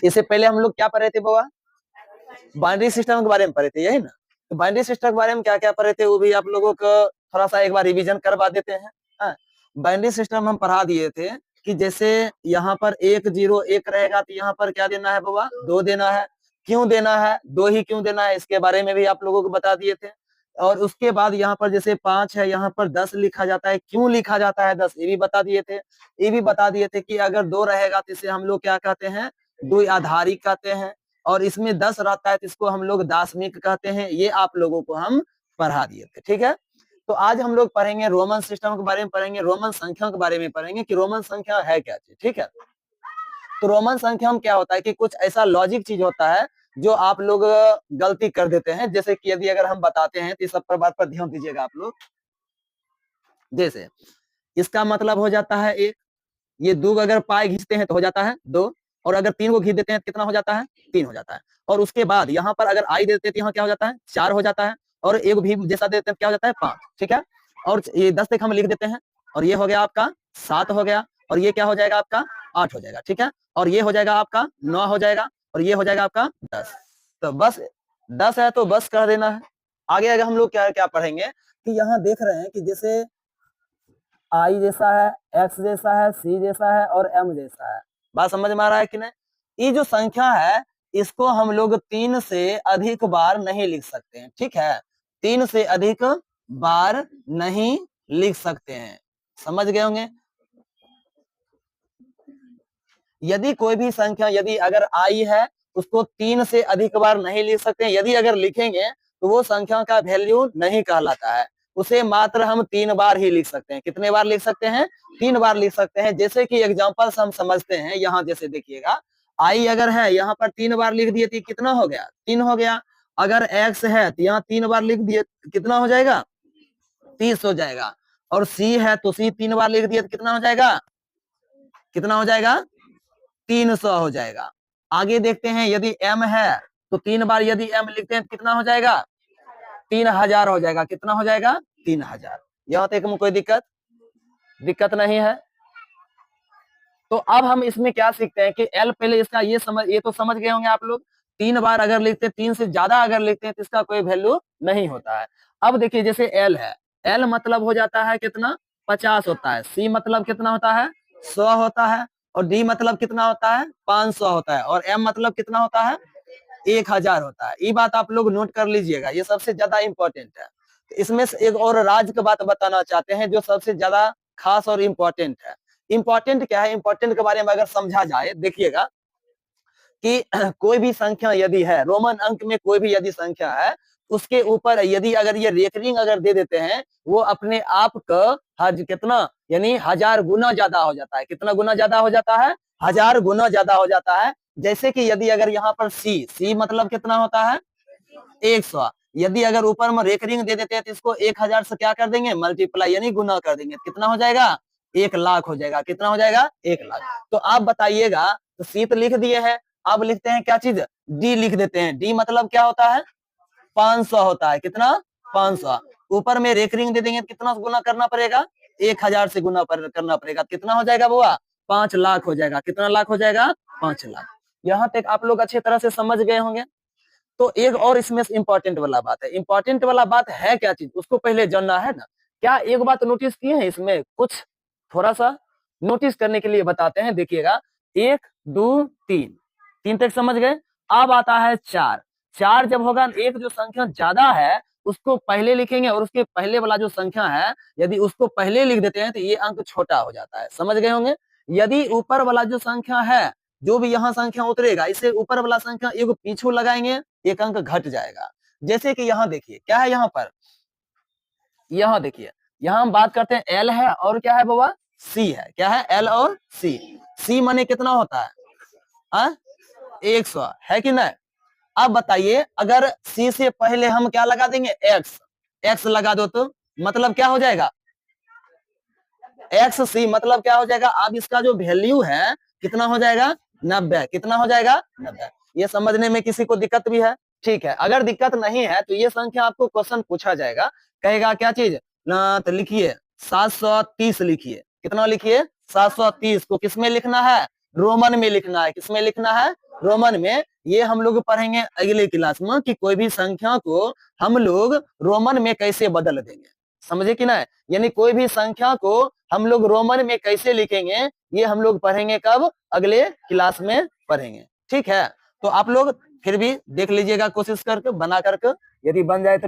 इससे पहले हम लोग क्या पढ़े थे बाबा? बाइनरी सिस्टम के बारे में पढ़े थे, यही ना? तो बाइनरी सिस्टम के बारे में क्या क्या पढ़े थे वो भी आप लोगों को थोड़ा सा एक बार रिवीजन करवा देते हैं। बाइनरी सिस्टम हम पढ़ा दिए थे कि जैसे यहाँ पर 1 0 1 रहेगा तो यहाँ पर क्या देना है बाबा? 2 देना है। क्यों देना है? 2 ही क्यों देना है इसके बारे में भी आप लोगों को बता दिए थे। और उसके बाद यहाँ पर जैसे 5 है, यहाँ पर 10 लिखा जाता है, क्यों लिखा जाता है 10 ये भी बता दिए थे। ये भी बता दिए थे कि अगर 2 रहेगा तो इसे हम लोग क्या कहते हैं? द्विआधारी कहते हैं। और इसमें 10 रहता है तो इसको हम लोग दार्शनिक कहते हैं। ये आप लोगों को हम पढ़ा दिए थे, ठीक है। तो आज हम लोग पढ़ेंगे रोमन सिस्टम के बारे में, पढ़ेंगे रोमन संख्या के बारे में, पढ़ेंगे कि रोमन संख्या है क्या चीज, ठीक है। तो रोमन संख्या में क्या होता है कि कुछ ऐसा लॉजिक चीज होता है जो आप लोग गलती कर देते हैं। जैसे कि यदि अगर हम बताते हैं तो इस सब पर बात पर ध्यान दीजिएगा आप लोग। जैसे इसका मतलब हो जाता है 1, ये 2 अगर पाए खींचते हैं तो हो जाता है 2, और अगर 3 को खींच देते हैं कितना हो जाता है? 3 हो जाता है। और उसके बाद यहाँ पर अगर आई देते हैं तो यहाँ क्या हो जाता है? 4 हो जाता है। और एक भी जैसा देते हैं क्या हो जाता है? 5, ठीक है। और ये 10 तक हम लिख देते हैं, और ये हो गया आपका 7 हो गया, और ये क्या हो जाएगा आपका? 8 हो जाएगा, ठीक है। और ये हो जाएगा आपका 9 हो जाएगा, और ये हो जाएगा आपका 10। तो बस 10 है तो बस कर देना है। आगे अगर हम लोग क्या क्या पढ़ेंगे कि यहाँ देख रहे हैं कि जैसे आई जैसा है, एक्स जैसा है, सी जैसा है और एम जैसा है। बात समझ में आ रहा है कि नहीं? ये जो संख्या है इसको हम लोग 3 से अधिक बार नहीं लिख सकते हैं, ठीक है। 3 से अधिक बार नहीं लिख सकते हैं, समझ गए होंगे। यदि कोई भी संख्या यदि अगर आई है उसको 3 से अधिक बार नहीं लिख सकते हैं। यदि अगर लिखेंगे तो वो संख्या का वैल्यू नहीं कहलाता है, उसे मात्र हम 3 बार ही लिख सकते हैं। कितने बार लिख सकते हैं? 3 बार लिख सकते हैं। जैसे कि एग्जांपल हम समझते हैं, यहाँ जैसे देखिएगा आई अगर है यहाँ पर 3 बार लिख दिए तो कितना हो गया? 3 हो गया। अगर एक्स है तो यहाँ 3 बार लिख दिए कितना हो जाएगा? 30 हो जाएगा। और सी है तो सी 3 बार लिख दिए तो कितना हो जाएगा? कितना हो जाएगा? 300 हो जाएगा। आगे देखते हैं यदि m है तो 3 बार यदि m लिखते हैं तो कितना हो जाएगा? 3000 हो जाएगा। कितना हो जाएगा? 3000। यहाँ तक में कोई दिक्कत नहीं है। तो अब हम इसमें क्या सीखते हैं कि L पहले इसका ये तो समझ गए होंगे आप लोग। 3 बार अगर लिखते हैं, 3 से ज्यादा अगर लिखते हैं तो इसका कोई वैल्यू नहीं होता है। अब देखिए जैसे L है, L मतलब हो जाता है कितना? 50 होता है। C मतलब कितना होता है? 100 होता है। और D मतलब कितना होता है? 500 होता है। और M मतलब कितना होता है? 1000 होता है। ये बात आप लोग नोट कर लीजिएगा, ये सबसे ज्यादा इंपॉर्टेंट है। इसमें से एक और राज की बात बताना चाहते हैं जो सबसे ज्यादा खास और इम्पोर्टेंट है। इंपॉर्टेंट क्या है? इंपॉर्टेंट के बारे में अगर समझा जाए, देखिएगा कि कोई भी संख्या यदि है, रोमन अंक में कोई भी यदि संख्या है, उसके ऊपर यदि अगर ये रेकरिंग अगर दे देते हैं, वो अपने आप का हज कितना यानी 1000 गुना ज्यादा हो जाता है। कितना गुना ज्यादा हो जाता है? 1000 गुना ज्यादा हो जाता है। जैसे कि यदि अगर यहाँ पर सी मतलब कितना होता है? 100। यदि अगर ऊपर में रेकरिंग दे देते हैं तो इसको 1000 से क्या कर देंगे? मल्टीप्लाई यानी गुना कर देंगे। कितना हो जाएगा? 1 लाख हो जाएगा। कितना हो जाएगा? 1 लाख। तो आप बताइएगा, तो सी तो लिख दिए हैं, अब लिखते हैं क्या चीज? डी लिख देते हैं। डी मतलब क्या होता है? 500 होता है। कितना? 500। ऊपर में रेकरिंग दे देंगे, कितना गुना करना पड़ेगा? 1000 से गुना करना पड़ेगा। कितना हो जाएगा बुआ? 5 लाख हो जाएगा। कितना लाख हो जाएगा? 5 लाख। यहाँ तक आप लोग अच्छी तरह से समझ गए होंगे। तो एक और इसमें इंपॉर्टेंट वाला बात है। इंपॉर्टेंट वाला बात है क्या चीज, उसको पहले जानना है ना। क्या एक बात नोटिस किए हैं इसमें? कुछ थोड़ा सा नोटिस करने के लिए बताते हैं। देखिएगा 1 2 3, 3 तक समझ गए। अब आता है 4। 4 जब होगा, एक जो संख्या ज्यादा है उसको पहले लिखेंगे, और उसके पहले वाला जो संख्या है यदि उसको पहले लिख देते हैं तो ये अंक छोटा हो जाता है। समझ गए होंगे। यदि ऊपर वाला जो संख्या है, जो भी यहाँ संख्या उतरेगा, इसे ऊपर वाला संख्या एक पीछू लगाएंगे, एक अंक घट जाएगा। जैसे कि यहाँ देखिए क्या है, यहाँ पर यहाँ देखिए, यहाँ हम बात करते हैं एल है और क्या है बाबा? सी है। क्या है? एल और सी। सी माने कितना होता है? 100 है कि नहीं? अब बताइए अगर सी से पहले हम क्या लगा देंगे? एक्स लगा दो तो मतलब क्या हो जाएगा? एक्स सी मतलब क्या हो जाएगा? अब इसका जो वैल्यू है कितना हो जाएगा? 90। कितना हो जाएगा? 90। ये समझने में किसी को दिक्कत भी है? ठीक है, अगर दिक्कत नहीं है तो ये संख्या आपको क्वेश्चन पूछा जाएगा, कहेगा क्या चीज ना, तो लिखिए 730 लिखिए। कितना लिखिए? 730 को किसमें लिखना है? रोमन में लिखना है। किसमें लिखना है? रोमन में, ये हम लोग पढ़ेंगे अगले क्लास में कि कोई भी संख्या को हम लोग रोमन में कैसे बदल देंगे, समझे कि ना। यानी कोई भी संख्या को हम लोग रोमन में कैसे लिखेंगे, ये हम लोग पढ़ेंगे कब, अगले क्लास में पढ़ेंगे, ठीक है। तो आप लोग फिर भी देख लीजिएगा कोशिश करके, बना करके, यदि बन जाए तो